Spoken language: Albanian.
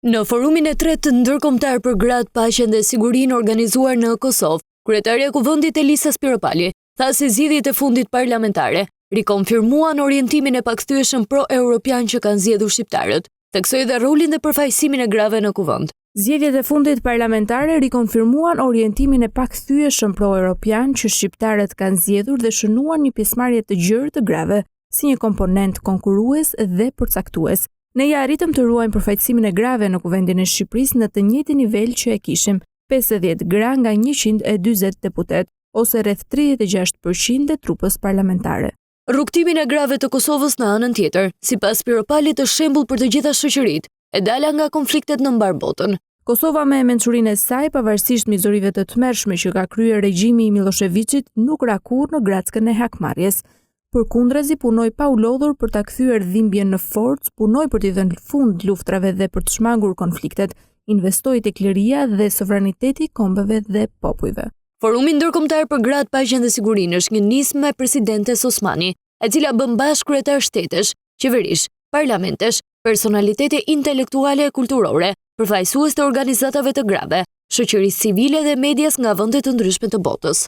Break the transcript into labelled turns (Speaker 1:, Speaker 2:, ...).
Speaker 1: Në forumin e tretë ndërkombëtar për gratë, paqen dhe sigurinë organizuar në Kosovë, kryetaria e Kuvendit Elisa Spiropali tha se zgjedhjet e fundit parlamentare rikonfirmuan orientimin e pakthyeshëm pro-europian që kanë zgjedhur shqiptarët, theksoi dhe rolin dhe përfaqësimin e grave në kuvend.
Speaker 2: Zgjedhjet e fundit parlamentare rikonfirmuan orientimin e pakthyeshëm pro-europian që shqiptarët kanë zgjedhur dhe shënuan një pjesëmarrje të gjerë të grave si një komponent konkurrues dhe përcaktues. Ne ja arritëm të ruajmë përfaqësimin e grave në Kuvendin e Shqipërisë në të njëjtin nivel që e kishim, 50 gra nga 140 deputet, ose rreth 36% e trupës parlamentare.
Speaker 1: Rrugtimin e grave të Kosovës në anën tjetër, sipas Spiropalit, është shembull për të gjitha shoqëritë, e dala nga konfliktet në mbar botën.
Speaker 2: Kosova me mençurinë e saj, pavarësisht mizorive të tmerrshme që ka kryer regjimi i Miloševićit, nuk ra kurrë në grackën e hakmarrjes. Përkundrazi punoi pa u lodhur për ta kthyer dhimbjen në forcë, punoi për t'i dhënë fund luftrave dhe për të shmangur konfliktet, investoi tek liria dhe sovraniteti i kombeve dhe popujve.
Speaker 1: Forumi ndërkombëtar për gratë, paqen dhe sigurinë është një nismë me presidentes Osmani, e cila bën bashkë kryetar shtetesh, qeverish, parlamentesh, personalitete intelektuale e kulturore, përfaqësues të organizatave të grave, shoqërisë civile dhe medias nga vende të ndryshme të botës.